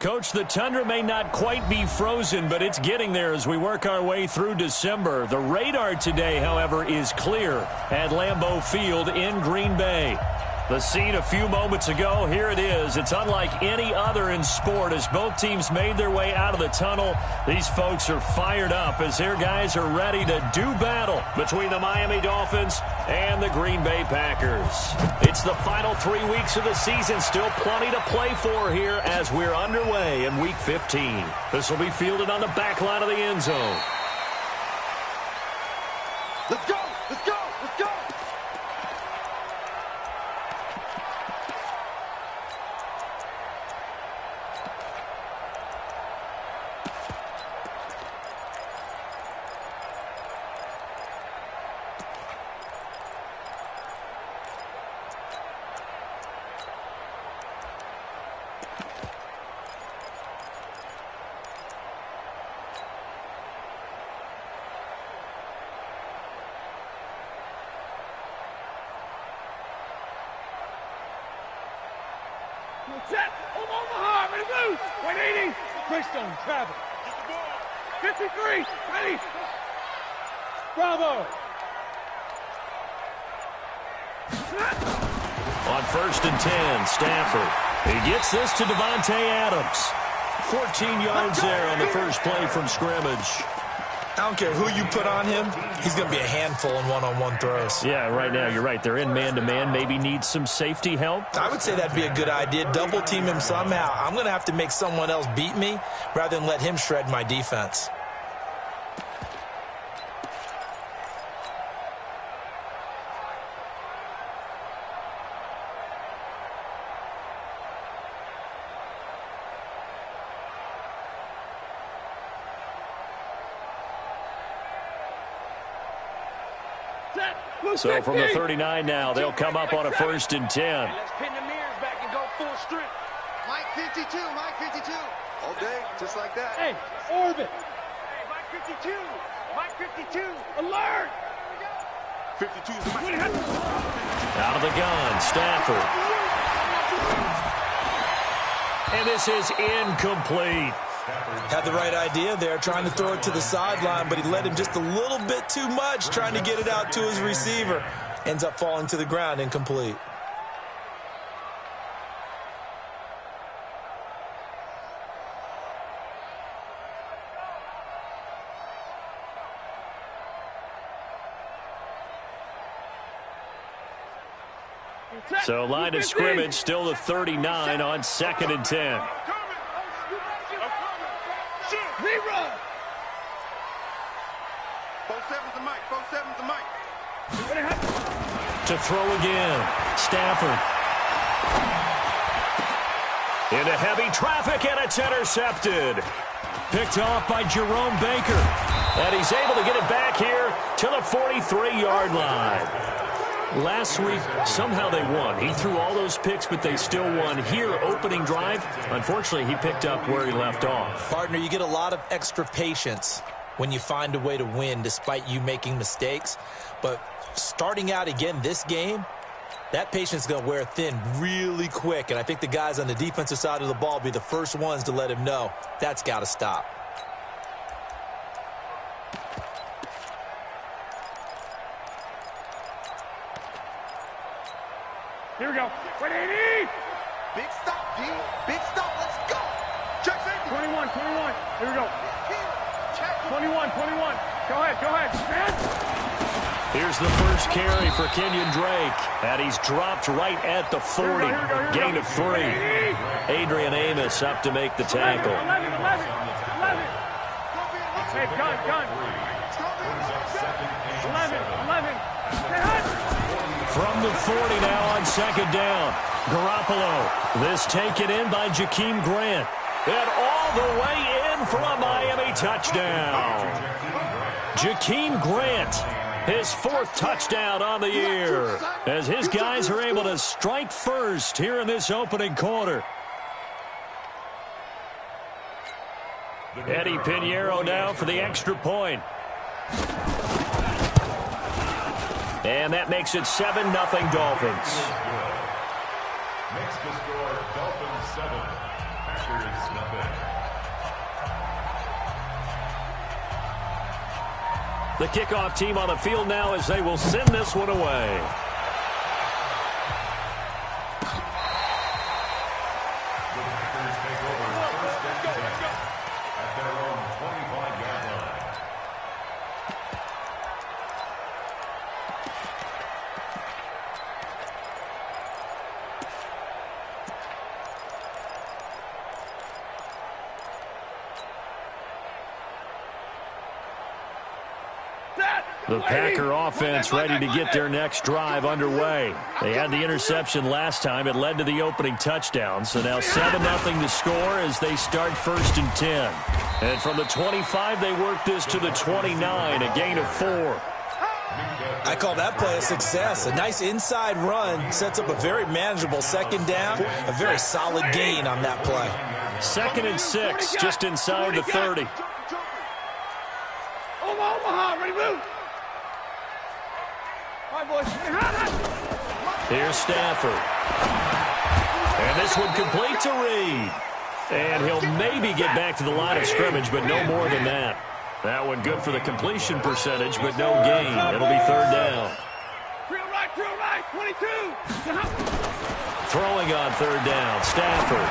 Coach, the tundra may not quite be frozen, but it's getting there as we work our way through December. The radar today, however, is clear at Lambeau Field in Green Bay. The scene a few moments ago, here it is. It's unlike any other in sport as both teams made their way out of the tunnel. These folks are fired up as their guys are ready to do battle between the Miami Dolphins and the Green Bay Packers. It's the final 3 weeks of the season. Still plenty to play for here as we're underway in Week 15. This will be fielded on the back line of the end zone. Let's go! Let's go! Let's go! Set. Omaha, ready to move. 180. Greystone, travel. 53. Ready. Bravo. On 1st and 10, Stafford. He gets this to Devontae Adams. 14 yards there on the first play from scrimmage. I don't care who you put on him, he's going to be a handful in one-on-one throws. Yeah, right now, you're right. They're in man-to-man. Maybe need some safety help. I would say that'd be a good idea. Double-team him somehow. I'm going to have to make someone else beat me rather than let him shred my defense. So from the 39 now, they'll come up on a 1st and 10. Let's pin the mirrors back and go full strip. Mike 52, Mike 52. All day, just like that. Hey, orbit. Hey, Mike 52, Mike 52. Alert. 52 is Mike. Out of the gun, Stafford. And this is incomplete. Had the right idea there, trying to throw it to the sideline, but he led him just a little bit too much, trying to get it out to his receiver. Ends up falling to the ground, incomplete. So line of scrimmage still the 39 on 2nd and 10. Rerun. 47's the mic, 47's the mic. To throw again, Stafford. Into heavy traffic, and it's intercepted. Picked off by Jerome Baker. And he's able to get it back here to the 43-yard line. Last week, somehow they won. He threw all those picks, but they still won. Here, opening drive, unfortunately, he picked up where he left off. Partner, you get a lot of extra patience when you find a way to win despite you making mistakes. But starting out again this game, that patience is going to wear thin really quick. And I think the guys on the defensive side of the ball will be the first ones to let him know that's got to stop. Here we go. 180. Big stop, D. Big stop. Let's go. Check safety. 21. Here we go. 21. Go ahead. Man. Here's the first carry for Kenyon Drake. And he's dropped right at the 40. Gain of 3. Adrian Amos up to make the tackle. 11. Hey, gun. 11. From the 40 now on 2nd down. Garoppolo. This taken in by Jakeem Grant. And all the way in for a Miami touchdown. Jakeem Grant, his 4th touchdown on the year, as his guys are able to strike first here in this opening quarter. Eddie Pinheiro now for the extra point. And that makes it 7-0 Dolphins. Makes the score Dolphins 7, The kickoff team on the field now as they will send this one away. The Packer offense ready to get their next drive underway. They had the interception last time. It led to the opening touchdown. So now 7-0 to score as they start 1st and 10. And from the 25, they work this to the 29, a gain of 4. I call that play a success. A nice inside run sets up a very manageable 2nd down. A very solid gain on that play. 2nd and 6, just inside the 30. Omaha, ready, move. Here's Stafford. And this one complete to Reed. And he'll maybe get back to the line of scrimmage, but no more than that. That one good for the completion percentage, but no gain. It'll be 3rd down. Drill right, 22. Throwing on 3rd down, Stafford.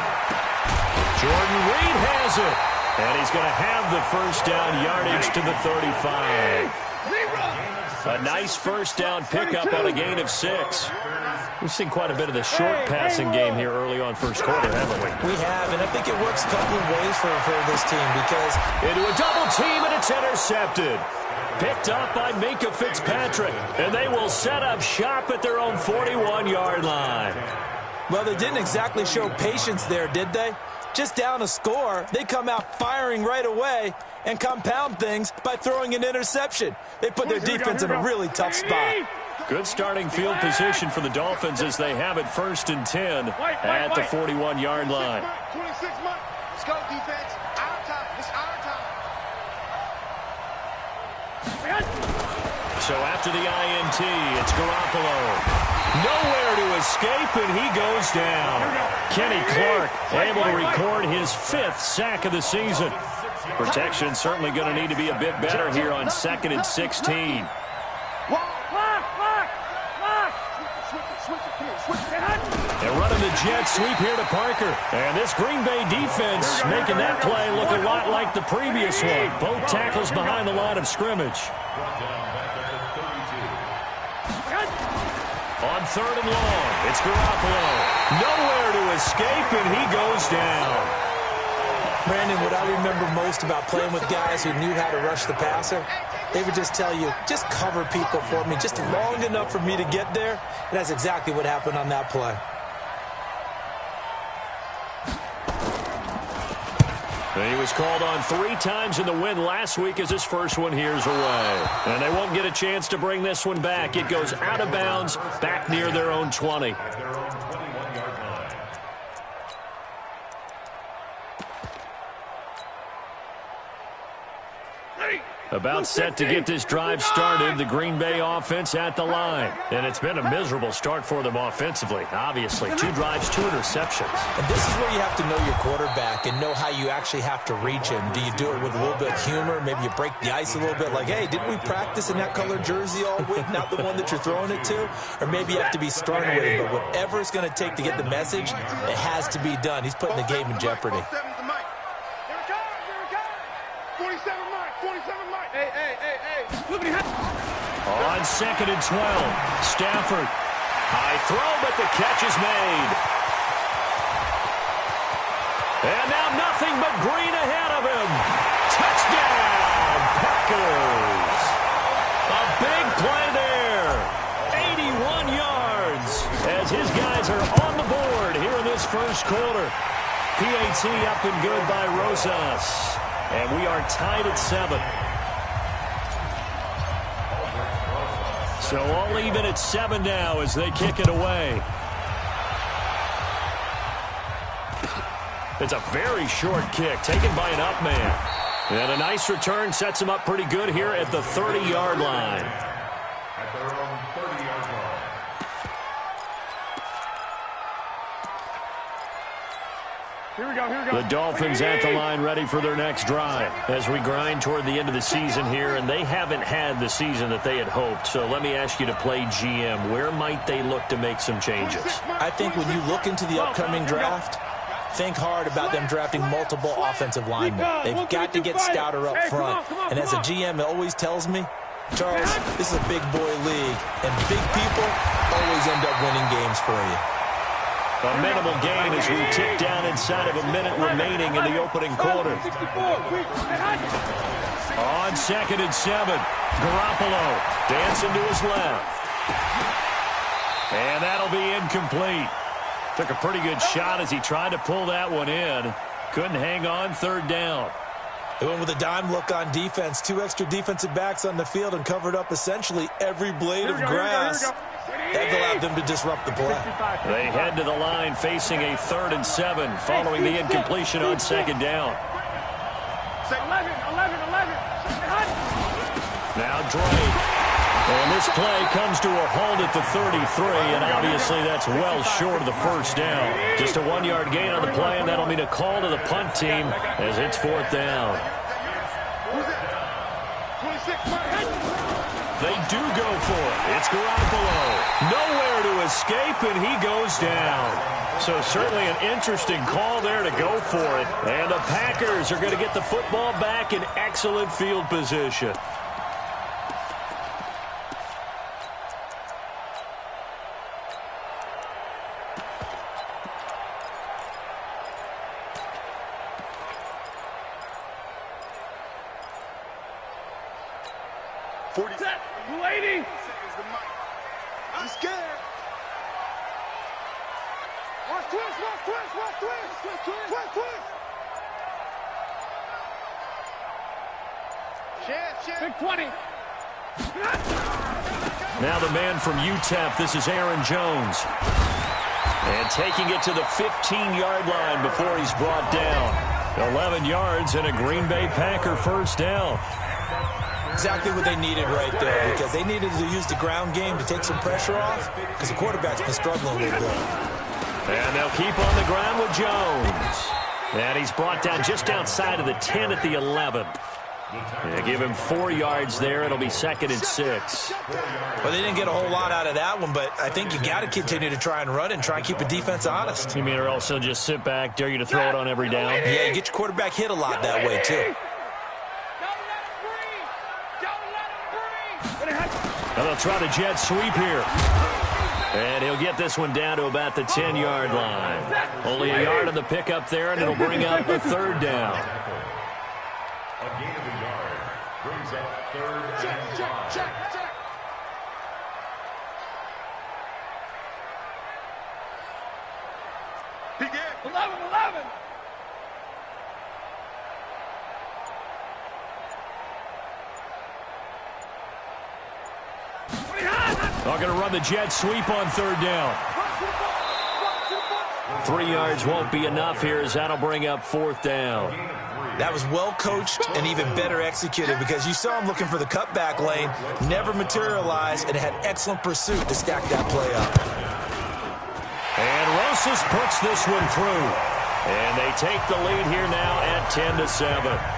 Jordan Reed has it. And he's going to have the 1st down yardage to the 35. A nice 1st down pickup on a gain of 6. We've seen quite a bit of the short passing game here early on 1st quarter, haven't we? We have, and I think it works a couple of ways for this team because into a double team, and it's intercepted. Picked up by Minkah Fitzpatrick, and they will set up shop at their own 41-yard line. Well, they didn't exactly show patience there, did they? Just down a score, they come out firing right away and compound things by throwing an interception. They put their defense in a really tough spot. Good starting field position for the Dolphins as they have it 1st and 10 at the 41-yard line. 26 months. Let's go, defense. Our time. It's our time. So after the INT, it's Garoppolo. Nowhere to escape, and he goes down. Kenny Clark able to record his 5th sack of the season. Protection certainly going to need to be a bit better here on 2nd and 16. They're running the jet sweep here to Parker. And this Green Bay defense making that play look a lot like the previous one. Both tackles behind the line of scrimmage. On 3rd and long, it's Garoppolo. Nowhere to escape, and he goes down. Brandon, what I remember most about playing with guys who knew how to rush the passer, they would just tell you, just cover people for me, just long enough for me to get there. And that's exactly what happened on that play. He was called on 3 times in the win last week as his first one here's away. And they won't get a chance to bring this one back. It goes out of bounds back near their own 20. About set to get this drive started, the Green Bay offense at the line. And it's been a miserable start for them offensively, obviously. 2 drives, 2 interceptions. And this is where you have to know your quarterback and know how you actually have to reach him. Do you do it with a little bit of humor? Maybe you break the ice a little bit like, hey, didn't we practice in that colored jersey all week, not the one that you're throwing it to? Or maybe you have to be stern with him. But whatever it's going to take to get the message, it has to be done. He's putting the game in jeopardy. 47 Mike. Hey. On 2nd and 12, Stafford. High throw, but the catch is made. And now nothing but green ahead of him. Touchdown, Packers. A big play there. 81 yards as his guys are on the board here in this 1st quarter. PAT up and good by Rosas. And we are tied at 7. So all even at 7 now as they kick it away. It's a very short kick taken by an up man. And a nice return sets him up pretty good here at the 30-yard line. At their own 30-yard line. Here we go, here we go. The Dolphins at the line ready for their next drive as we grind toward the end of the season here, and they haven't had the season that they had hoped. So let me ask you to play GM. Where might they look to make some changes? I think when you look into the upcoming draft, think hard about them drafting multiple offensive linemen. They've got to get stouter up front. And as a GM, it always tells me, Charles, this is a big boy league, and big people always end up winning games for you. A minimal gain as we tick down inside of a minute remaining in the opening quarter. On 2nd and 7, Garoppolo dancing to his left. And that'll be incomplete. Took a pretty good shot as he tried to pull that one in. Couldn't hang on 3rd down. They went with a dime look on defense. 2 extra defensive backs on the field and covered up essentially every blade of grass. That allowed them to disrupt the play. They head to the line facing a 3rd and 7 following the incompletion on 2nd down. 11. Now Drake. And this play comes to a halt at the 33, and obviously that's well short of the 1st down. Just a 1-yard gain on the play, and that'll mean a call to the punt team as it's 4th down. They do go for it. It's Garoppolo. Nowhere to escape, and he goes down. So certainly an interesting call there to go for it. And the Packers are going to get the football back in excellent field position. Lady! I'm scared. Watch twist. Big 20. Now the man from UTEP, this is Aaron Jones. And taking it to the 15-yard line before he's brought down. 11 yards and a Green Bay Packer 1st down. Exactly what they needed right there, because they needed to use the ground game to take some pressure off, because the quarterback's been struggling a little bit. And they'll keep on the ground with Jones. And he's brought down just outside of the 10 at the 11. They give him 4 yards there. It'll be 2nd and 6. Well, they didn't get a whole lot out of that one, but I think you got to continue to try and run and try and keep the defense honest. You mean or also just sit back, dare you to throw it on every down? Yeah, you get your quarterback hit a lot that way, too. And they'll try to jet sweep here. And he'll get this one down to about the 10-yard line. Only a yard on the pickup there, and it'll bring up a 3rd down. A gain of a yard brings up 3rd and 5. Begin. 11. They're going to run the jet sweep on 3rd down. 3 yards won't be enough here as that'll bring up 4th down. That was well coached and even better executed, because you saw him looking for the cutback lane, never materialized, and had excellent pursuit to stack that play up. And Rosas puts this one through. And they take the lead here now at 10-7.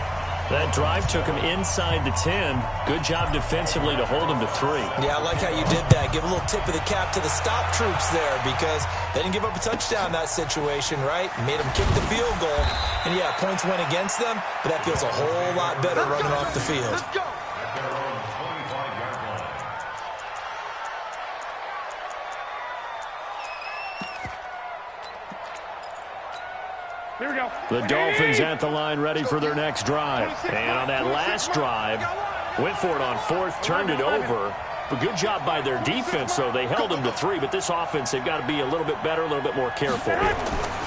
That drive took him inside the 10. Good job defensively to hold him to 3. Yeah, I like how you did that. Give a little tip of the cap to the stop troops there, because they didn't give up a touchdown in that situation, right? Made them kick the field goal. And, yeah, points went against them, but that feels a whole lot better running off the field. At their own 25-yard line. Here we go. The Dolphins at the line ready for their next drive. And on that last drive, went for it on 4th, turned it over. But good job by their defense, though. They held them to 3, but this offense, they've got to be a little bit better, a little bit more careful here.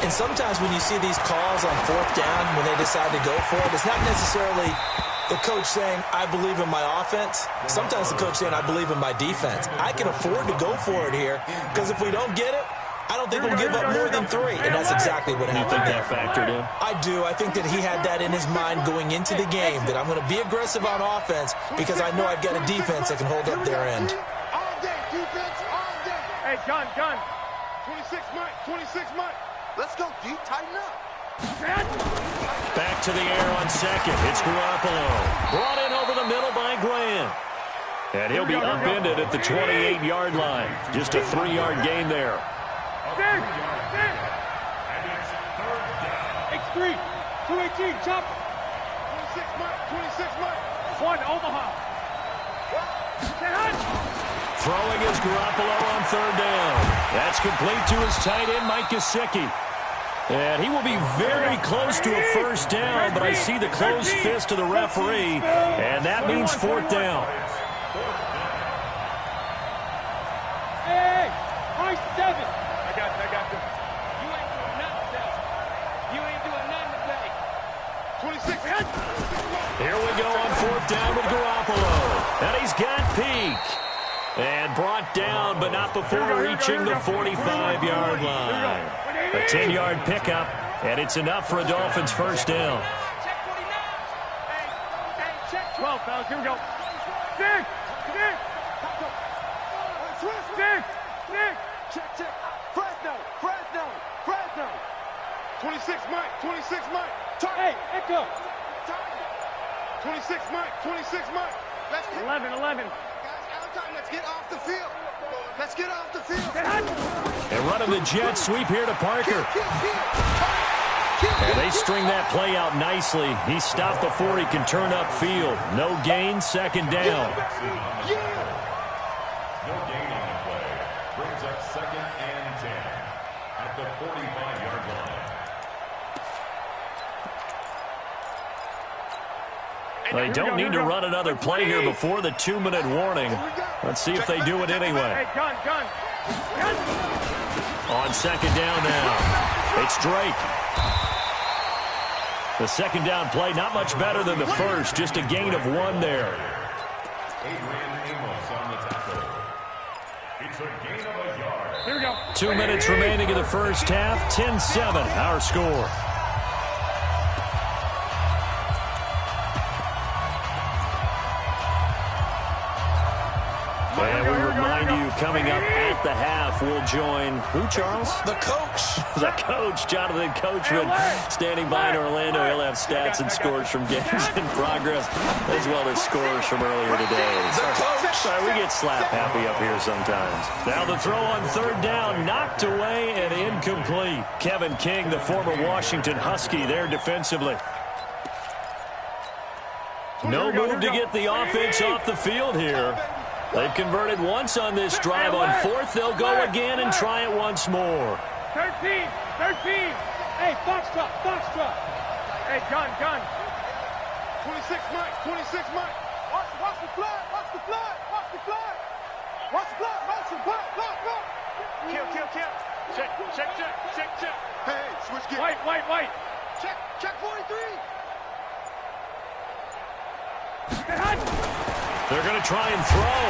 And sometimes when you see these calls on 4th down, when they decide to go for it, it's not necessarily the coach saying, I believe in my offense. Sometimes the coach saying, I believe in my defense. I can afford to go for it here, because if we don't get it, I don't think we'll give up more than 3, and that's exactly what happened. You think that factored in? I do. I think that he had that in his mind going into the game, that I'm going to be aggressive on offense because I know I've got a defense that can hold up their end. All day, defense, all day. Hey, gun. 26 Mike. Let's go, D. Tighten up. Back to the air on second. It's Garoppolo. Brought in over the middle by Grant. And he'll be upended at the 28-yard line. Just a 3-yard gain there. X3, 218, chop. 26 Mike, 26 Mike. 1, Omaha. Throwing is Garoppolo on third down. That's complete to his tight end, Mike Gesicki. And he will be very close to a first down, but I see the closed fist of the referee, and that means fourth down. Hey, high 7. I got you. You ain't doing nothing today. You ain't doing nothing today. 26. Here we go on fourth down with Garoppolo. And he's got Peak. And brought down, but not before reaching the 45-yard line. A 10-yard pickup, and it's enough for a Dolphins first down. Check 49. Check 12, fellas. Here we go. Stick. Check. Fresno. 26 Mike. Hey, Echo. 26 Mike. Let's 11. Let's get off the field. And running the jet sweep here to Parker. And they string that play out nicely. He stopped before he can turn upfield. No gain, second down. No gain on the play. Brings up second and 10 at the 45-yard line. They don't need to run another play here before the 2-minute warning. Let's see if they do it anyway. Hey, gun. On second down now, it's Drake. The second down play, not much better than the first, just a gain of 1 there. Adrian Amos on the tackle. It's a gain of a yard. Here we go. 2 minutes remaining in the first half, 10-7, our score. And we remind you, coming up at the half, we'll join, who, Charles? The coach. The coach, Jonathan Coachman, standing by in Orlando. He'll have stats and scores from games in progress, as well as scores from earlier today. Sorry, we get slap happy up here sometimes. Now the throw on third down, knocked away and incomplete. Kevin King, the former Washington Husky, there defensively. No move to get the offense off the field here. They've converted once on this drive. On fourth, they'll go again and try it once more. 13. Hey, Foxtrot. Hey, gun. 26 Mike. Watch the flood. Kill. Check. Hey, switch gear. White. Check 43. They're going to try and throw.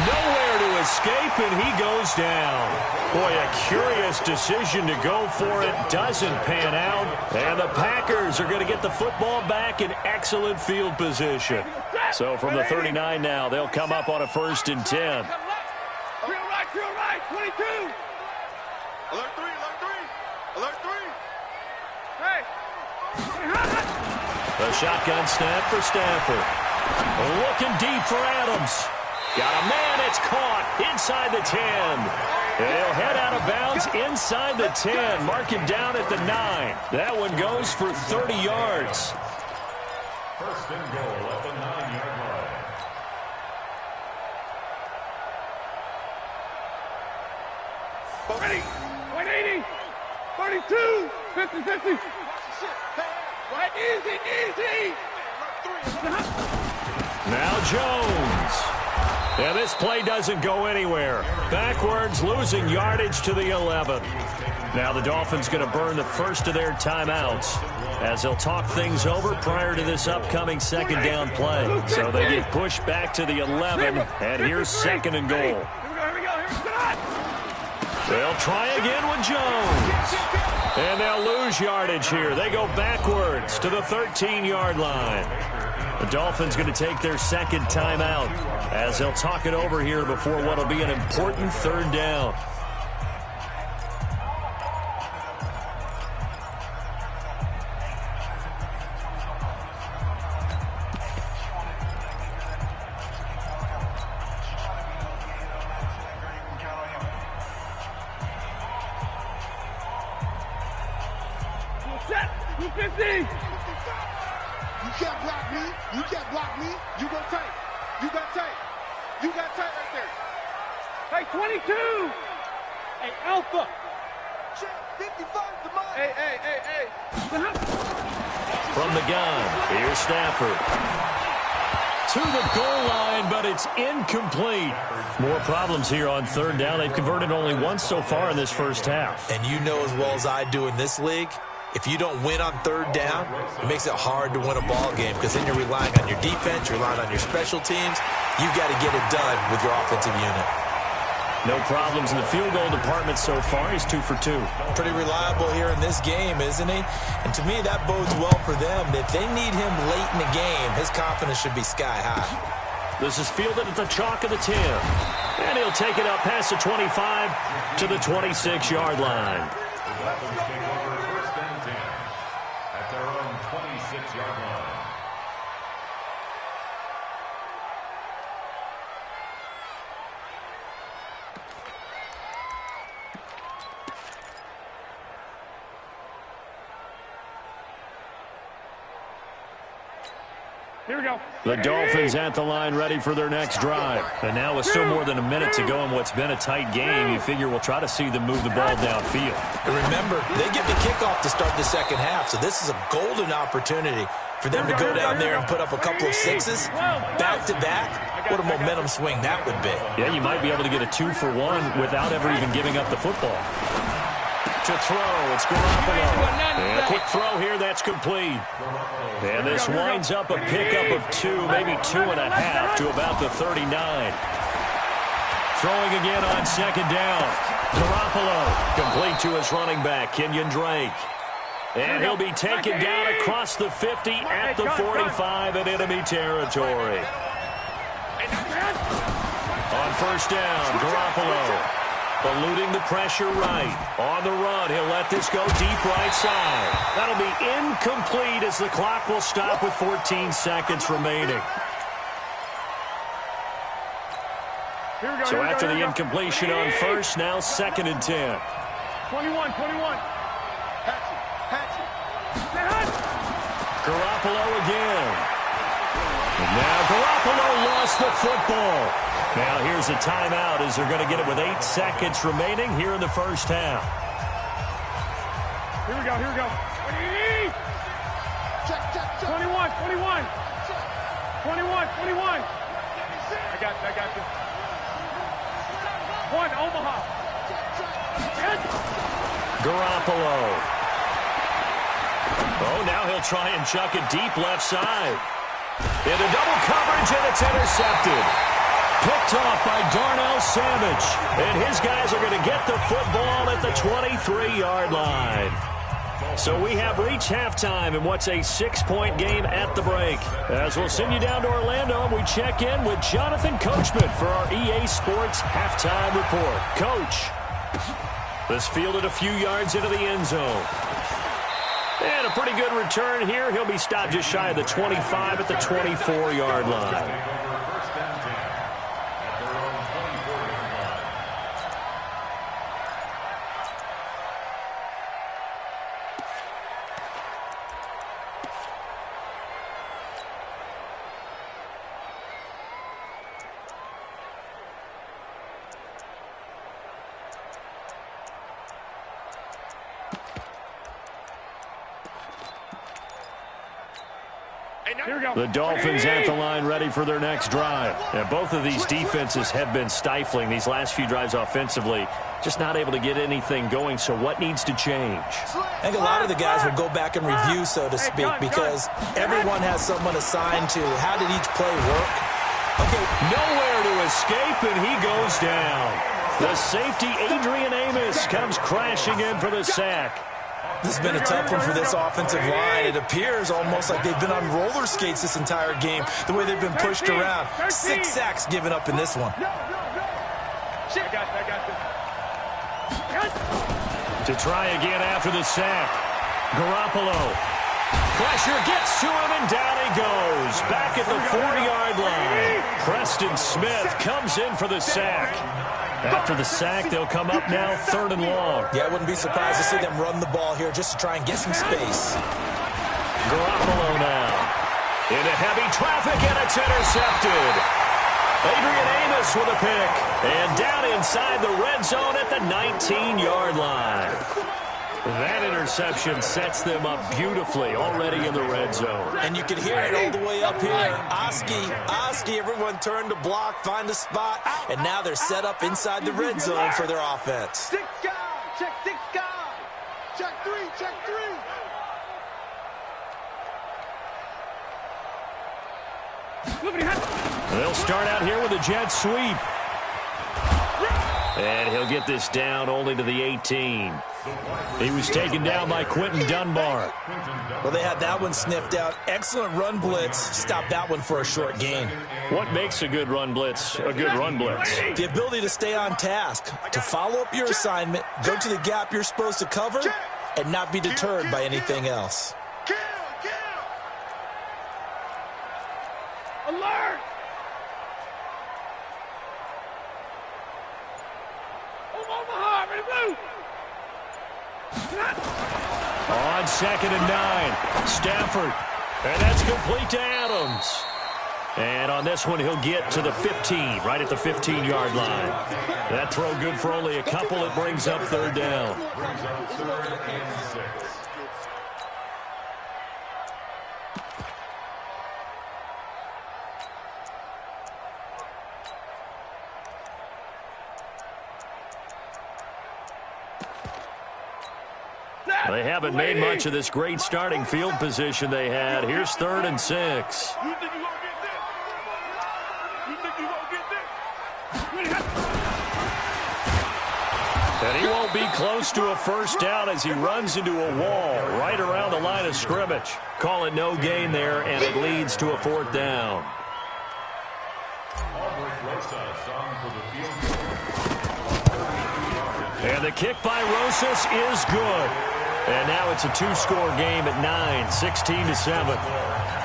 Nowhere to escape, and he goes down. Boy, a curious decision to go for it. Doesn't pan out. And the Packers are going to get the football back in excellent field position. So from the 39 now, they'll come up on a 1st and 10. Real right, 22. Alert 3. Hey. The shotgun snap for Stafford. Looking deep for Adams. Got a man, it's caught inside the 10. He'll head out of bounds inside the 10. Mark him down at the 9. That one goes for 30 yards. First and goal at the 9-yard line. 180. 32. 50. Right, easy. Now Jones. Yeah, this play doesn't go anywhere. Backwards, losing yardage to the 11. Now the Dolphins going to burn the first of their timeouts as they'll talk things over prior to this upcoming second down play. So they get pushed back to the 11, and here's second and goal. Here we go. They'll try again with Jones. And they'll lose yardage here. They go backwards to the 13-yard line. The Dolphins going to take their second timeout as they'll talk it over here before what will be an important third down. 250. You can't block me. You can't block me. You go tight. You got tight. You got tight right there. Hey, 22. Hey, Alpha. 55 to mine. Hey. From the gun, here's Stafford. To the goal line, but it's incomplete. More problems here on third down. They've converted only once so far in this first half. And you know as well as I do in this league, if you don't win on third down, it makes it hard to win a ball game because then you're relying on your defense, you're relying on your special teams. You've got to get it done with your offensive unit. No problems in the field goal department so far. He's 2 for 2. Pretty reliable here in this game, isn't he? And to me, that bodes well for them. If they need him late in the game, his confidence should be sky high. This is fielded at the chalk of the 10. And he'll take it up past the 25 to the 26-yard line. First and 10 at their own 26-yard line. Here we go. The Dolphins at the line ready for their next drive. And now with still more than a minute to go in what's been a tight game, you figure we'll try to see them move the ball downfield. And remember, they get the kickoff to start the second half, so this is a golden opportunity for them to go down there and put up a couple of sixes back-to-back. What a momentum swing that would be. Yeah, you might be able to get a 2-for-1 without ever even giving up the football. To throw, it's Garoppolo. And a quick throw here, that's complete. And this winds up a pickup of 2, maybe 2.5 to about the 39. Throwing again on second down. Garoppolo complete to his running back, Kenyon Drake. And he'll be taken down across the 50 at the 45 in enemy territory. On first down, Garoppolo. Eluding the pressure right. On the run, he'll let this go deep right side. That'll be incomplete as the clock will stop with 14 seconds remaining. So after the incompletion on first, now second and 10. 21. Garoppolo again. And now Garoppolo lost the football. Now here's a timeout as they're going to get it with 8 seconds remaining here in the first half. Here we go. Check. 21. 21. I got you. One, Omaha. Garoppolo. Oh, now he'll try and chuck it deep left side. Into double coverage, and it's intercepted. Picked off by Darnell Savage. And his guys are going to get the football at the 23-yard line. So we have reached halftime in what's a 6-point game at the break. As we'll send you down to Orlando, and we check in with Jonathan Coachman for our EA Sports Halftime Report. Coach, this fielded a few yards into the end zone. And a pretty good return here. He'll be stopped just shy of the 25 at the 24-yard line. The Dolphins at the line ready for their next drive. And both of these defenses have been stifling these last few drives offensively. Just not able to get anything going, so what needs to change? I think a lot of the guys will go back and review, so to speak, because everyone has someone assigned to how did each play work. Okay, nowhere to escape, and he goes down. The safety, Adrian Amos, comes crashing in for the sack. This has been a tough one for this offensive line. It appears almost like they've been on roller skates this entire game, the way they've been pushed around. 6 sacks given up in this one. I got this. To try again after the sack. Garoppolo. Pressure gets to him, and down he goes. Back at the 40-yard line. Preston Smith comes in for the sack. After the sack, they'll come up now 3rd and long. Yeah, I wouldn't be surprised to see them run the ball here just to try and get some space. Garoppolo now. Into heavy traffic, and it's intercepted. Adrian Amos with a pick. And down inside the red zone at the 19-yard line. That interception sets them up beautifully already in the red zone. And you can hear it all the way up here. Oski, everyone turned to block, find a spot, and now they're set up inside the red zone for their offense. 6 guys, check 6 guys. Check 3, check 3. They'll start out here with a jet sweep. And he'll get this down only to the 18. He was taken down by Quentin Dunbar. Well, they had that one sniffed out. Excellent run blitz. Stop that one for a short gain. What makes a good run blitz a good run blitz? The ability to stay on task, to follow up your assignment, go to the gap you're supposed to cover, and not be deterred by anything else. Alert! Omaha, ready to move! On 2nd and 9, Stafford. And that's complete to Adams. And on this one, he'll get to the 15, right at the 15-yard line. That throw good for only a couple. It brings up 3rd down. They haven't made much of this great starting field position they had. Here's 3rd and 6. You think you gonna get this? You think you gonna get this? And he won't be close to a first down as he runs into a wall right around the line of scrimmage. Call it no gain there, and it leads to a 4th down. And the kick by Rosas is good. And now it's a 2-score game at 9, 16-7.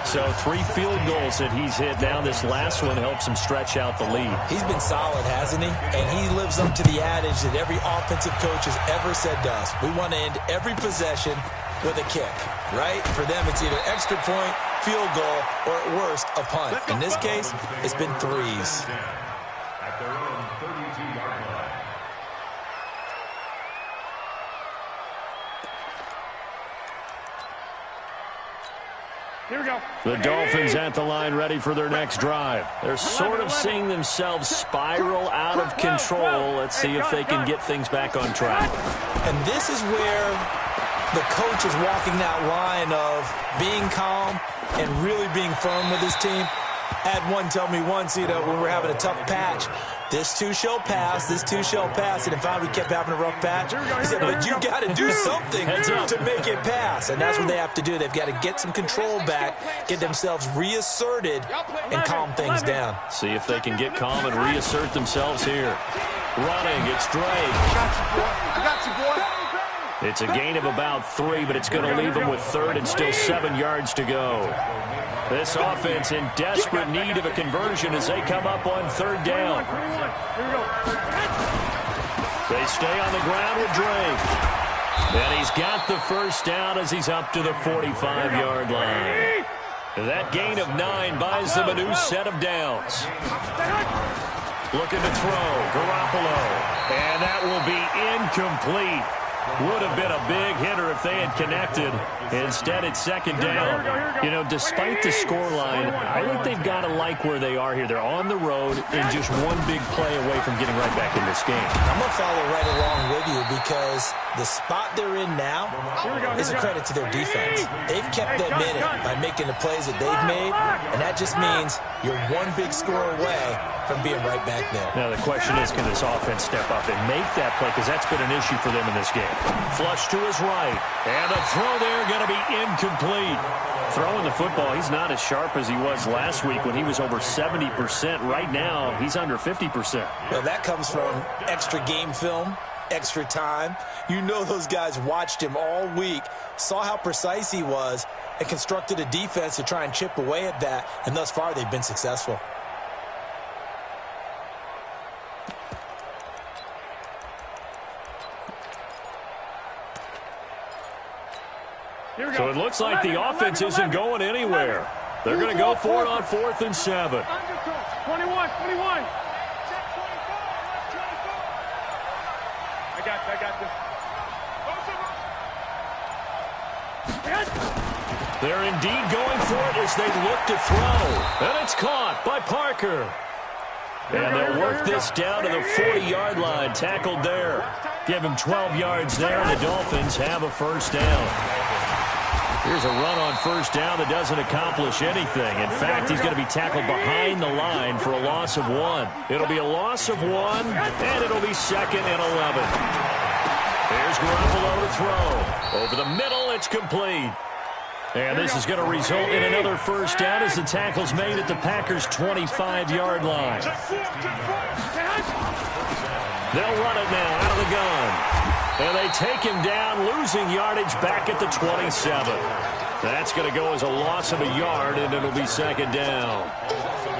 So 3 field goals that he's hit. Now this last one helps him stretch out the lead. He's been solid, hasn't he? And he lives up to the adage that every offensive coach has ever said to us. We want to end every possession with a kick, right? For them, it's either extra point, field goal, or at worst, a punt. In this case, it's been 3s. At their own 32-yard line. Here we go. The Dolphins at the line ready for their next drive. They're sort of seeing themselves spiral out of control. Let's see if they can get things back on track. And this is where the coach is walking that line of being calm and really being firm with his team. I had one tell me once, when we were having a tough patch, this too shall pass, this too shall pass. And in fact, we kept having a rough patch. He said, but you got to do something to make it pass. And that's what they have to do. They've got to get some control back, get themselves reasserted, and calm things down. See if they can get calm and reassert themselves here. Running, it's Drake. I got you, boy. It's a gain of about 3, but it's going to leave them with 3rd and still 7 yards to go. This offense in desperate need of a conversion as they come up on 3rd down. They stay on the ground with Drake. And he's got the first down as he's up to the 45-yard line. That gain of 9 buys them a new set of downs. Looking to throw, Garoppolo. And that will be incomplete. Would have been a big hitter if they had connected. Instead, it's 2nd down. Despite the scoreline, I think they've got to like where they are here. They're on the road and just one big play away from getting right back in this game. I'm going to follow right along with you because the spot they're in now is a credit to their defense. They've kept them in it by making the plays that they've made, and that just means you're one big score away from being right back there. Now, the question is, can this offense step up and make that play? Because that's been an issue for them in this game. Flush to his right. And a throw there going to be incomplete. Throwing the football, he's not as sharp as he was last week when he was over 70%. Right now, he's under 50%. Well, that comes from extra game film, extra time. You know those guys watched him all week, saw how precise he was, and constructed a defense to try and chip away at that. And thus far, they've been successful. So it looks like the offense isn't going anywhere. They're going to go for it on 4th and 7. 21. I got this. They're indeed going for it as they look to throw. And it's caught by Parker. And they'll work this down to the 40-yard line. Tackled there. Give him 12 yards there, and the Dolphins have a first down. Here's a run on first down that doesn't accomplish anything. In fact, he's going to be tackled behind the line for a loss of 1. It'll be a loss of 1, and it'll be 2nd and 11. Here's Garoppolo to throw. Over the middle, it's complete. And this is going to result in another first down as the tackle's made at the Packers' 25-yard line. They'll run it now out of the gun. And they take him down, losing yardage back at the 27. That's going to go as a loss of a yard, and it'll be 2nd down.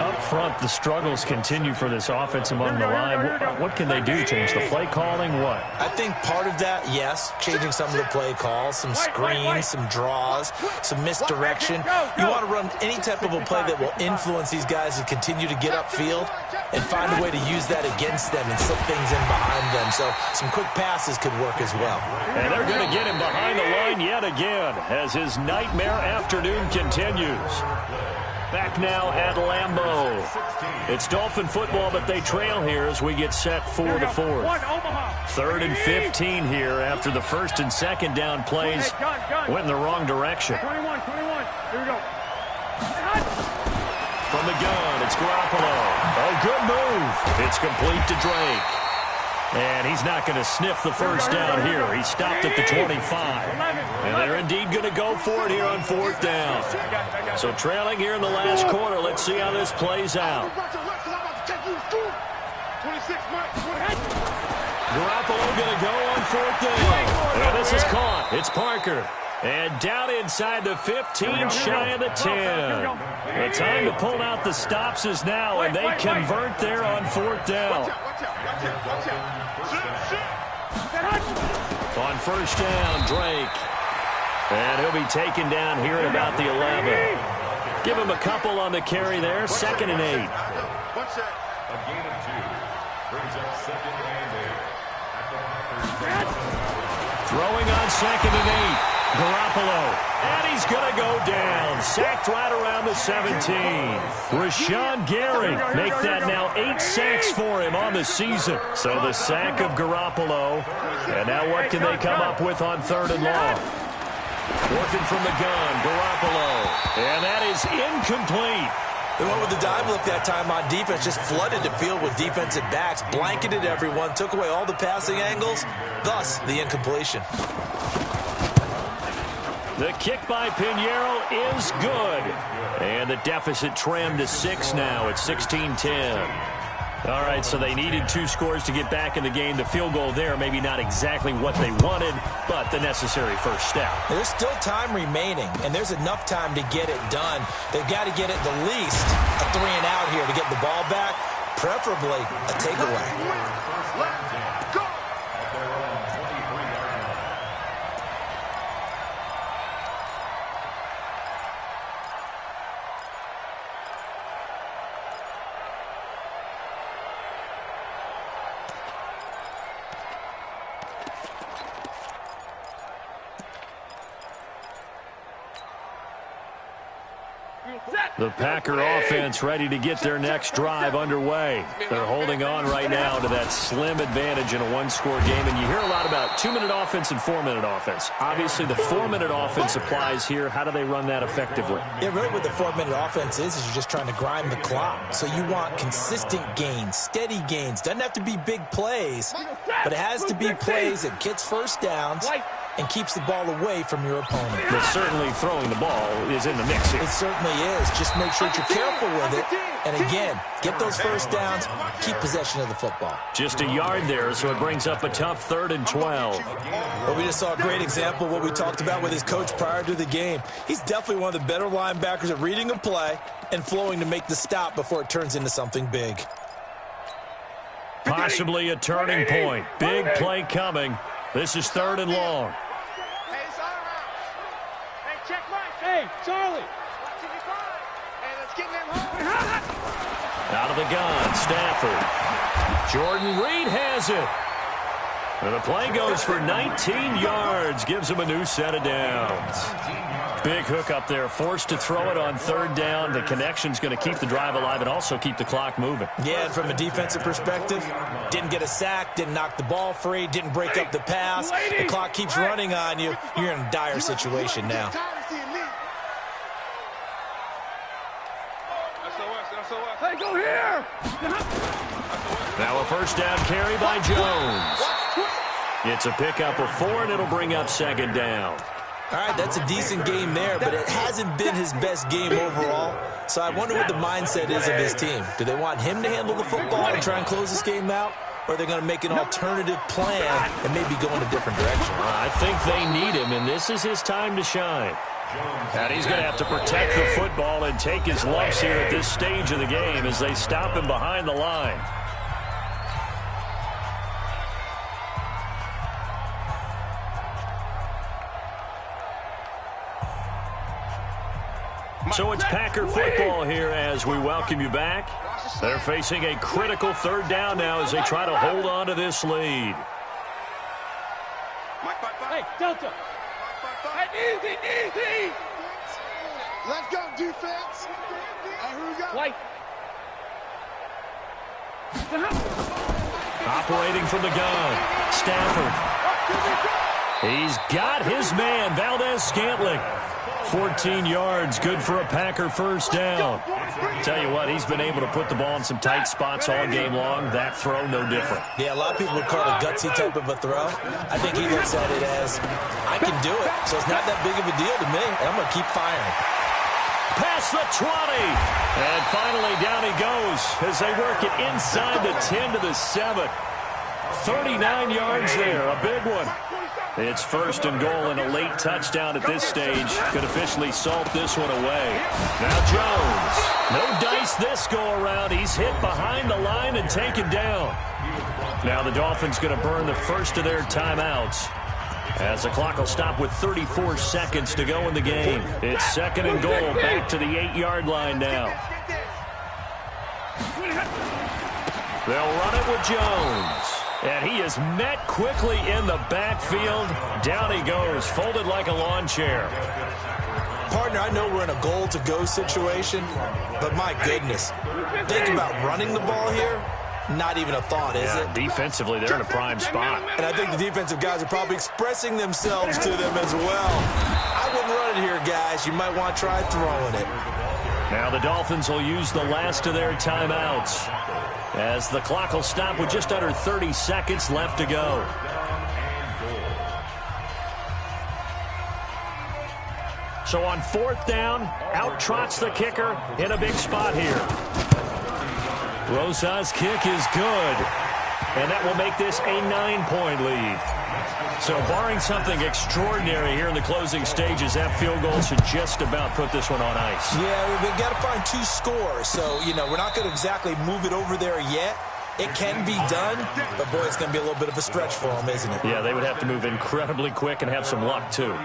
Up front, the struggles continue for this offense among the line. What can they do? Change the play calling? What? I think part of that, yes, changing some of the play calls, some screens, some draws, some misdirection. You want to run any type of a play that will influence these guys to continue to get upfield and find a way to use that against them and slip things in behind them. So some quick passes could work as well. And they're going to get him behind the line yet again as his nightmare afternoon continues. Back now at Lambeau. It's Dolphin football, but they trail here as we get set for the 4th. 3rd and 15 here after the 1st and 2nd down plays went in the wrong direction. 21. Here we go. From the gun, it's Garoppolo. Oh, good move. It's complete to Drake. And he's not going to sniff the first down here. He stopped at the 25. And they're indeed going to go for it here on 4th down. So trailing here in the last quarter. Let's see how this plays out. Garoppolo going to go on 4th down. And this is caught. It's Parker. And down inside the 15, shy of the 10. The time to pull out the stops is now, and they convert there on 4th down. On first down, Drake. And he'll be taken down here at about the 11. Give him a couple on the carry there, 2nd and 8. A gain of 2 brings up 2nd and 8. Throwing on 2nd and 8. Garoppolo, and he's going to go down. Sacked right around the 17. Rashawn Gary make that now 8 sacks for him on the season. So the sack of Garoppolo. And now what can they come up with on 3rd and long? Working from the gun, Garoppolo. And that is incomplete. They went with the dive look that time on defense, just flooded the field with defensive backs, blanketed everyone, took away all the passing angles, thus the incompletion. The kick by Pinheiro is good. And the deficit trimmed to 6 now at 16-10. All right, so they needed 2 scores to get back in the game. The field goal there, maybe not exactly what they wanted, but the necessary first step. There's still time remaining, and there's enough time to get it done. They've got to get it the least a 3 and out here to get the ball back, preferably a takeaway. The Packer offense ready to get their next drive underway. They're holding on right now to that slim advantage in a 1-score game. And you hear a lot about 2-minute offense and 4-minute offense. Obviously, the 4-minute offense applies here. How do they run that effectively? Yeah, really what the 4-minute offense is you're just trying to grind the clock. So you want consistent gains, steady gains. Doesn't have to be big plays, but it has to be plays that gets first downs and keeps the ball away from your opponent. But certainly throwing the ball is in the mix here. It certainly is. Just make sure that you're careful with it. And again, get those first downs, keep possession of the football. Just a yard there, so it brings up a tough 3rd and 12. Well, we just saw a great example of what we talked about with his coach prior to the game. He's definitely one of the better linebackers at reading a play and flowing to make the stop before it turns into something big. Possibly a turning point. Big play coming. This is 3rd and long. Hey, Charlie. And it's getting them home. Out of the gun, Stafford. Jordan Reed has it. And the play goes for 19 yards, gives him a new set of downs. Big hook up there, forced to throw it on third down. The connection's going to keep the drive alive and also keep the clock moving. Yeah, and from a defensive perspective, didn't get a sack, didn't knock the ball free, didn't break up the pass. The clock keeps running on you. You're in a dire situation now. Hey, go here. Now a first down carry by Jones. It's a pickup of 4, and it'll bring up second down. All right, that's a decent game there, but it hasn't been his best game overall. So I wonder what the mindset is of his team. Do they want him to handle the football and try and close this game out? Or are they going to make an alternative plan and maybe go in a different direction? I think they need him, and this is his time to shine. And he's going to have to protect the football and take his lumps here at this stage of the game as they stop him behind the line. So it's Packer football here as we welcome you back. They're facing a critical third down now as they try to hold on to this lead. Hey, Delta. Hey, easy. Let's go, defense. And here we go. White. Operating from the gun, Stafford. He's got his man, Valdez-Scantling. 14 yards, good for a Packer first down. Tell you what, he's been able to put the ball in some tight spots all game long. That throw, no different. Yeah, a lot of people would call it a gutsy type of a throw. I think he looks at it as, I can do it, so it's not that big of a deal to me, and I'm going to keep firing. Past the 20. And finally, down he goes as they work it inside the 10 to the 7. 39 yards there, a big one. It's first and goal, and a late touchdown at this stage could officially salt this one away. Now Jones. No dice this go-around. He's hit behind the line and taken down. Now the Dolphins going to burn the first of their timeouts as the clock will stop with 34 seconds to go in the game. It's second and goal, back to the 8-yard line now. They'll run it with Jones. And he is met quickly in the backfield. Down he goes, folded like a lawn chair. Partner, I know we're in a goal-to-go situation, but my goodness. Think about running the ball here. Not even a thought, is it? Defensively, they're in a prime spot. And I think the defensive guys are probably expressing themselves to them as well. I wouldn't run it here, guys. You might want to try throwing it. Now the Dolphins will use the last of their timeouts as the clock will stop with just under 30 seconds left to go. So on fourth down, out trots the kicker in a big spot here. Rosa's kick is good, and that will make this a 9-point lead. So barring something extraordinary here in the closing stages, that field goal should just about put this one on ice. Yeah, they've got to find 2 scores. So, you know, we're not going to exactly move it over there yet. It can be done, but, boy, it's going to be a little bit of a stretch for them, isn't it? Yeah, they would have to move incredibly quick and have some luck, too.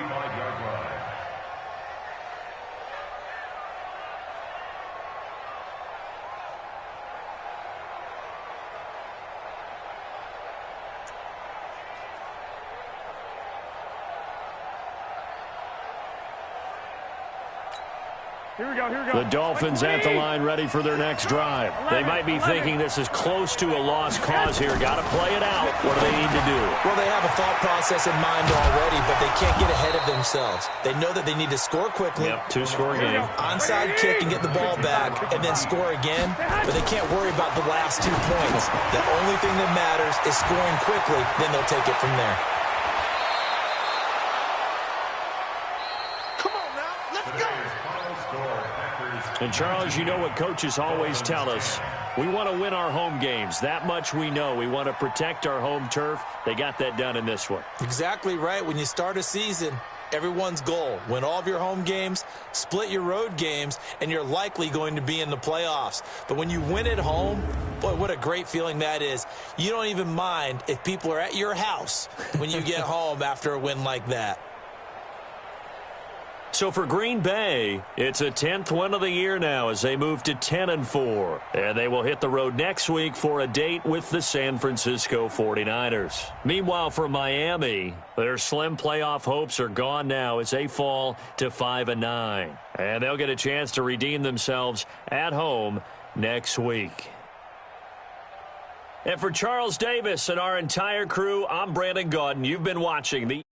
Here we go. The Dolphins at the line ready for their next drive. They might be thinking this is close to a lost cause here. Got to play it out. What do they need to do? Well, they have a thought process in mind already, but they can't get ahead of themselves. They know that they need to score quickly. Yep, 2-score game. Onside kick and get the ball back and then score again, but they can't worry about the last 2 points. The only thing that matters is scoring quickly, then they'll take it from there. And, Charles, you know what coaches always tell us. We want to win our home games. That much we know. We want to protect our home turf. They got that done in this one. Exactly right. When you start a season, everyone's goal, win all of your home games, split your road games, and you're likely going to be in the playoffs. But when you win at home, boy, what a great feeling that is. You don't even mind if people are at your house when you get home after a win like that. So for Green Bay, it's a 10th win of the year now as they move to 10-4. And they will hit the road next week for a date with the San Francisco 49ers. Meanwhile, for Miami, their slim playoff hopes are gone now as they fall to 5-9. And they'll get a chance to redeem themselves at home next week. And for Charles Davis and our entire crew, I'm Brandon Gaudin. You've been watching the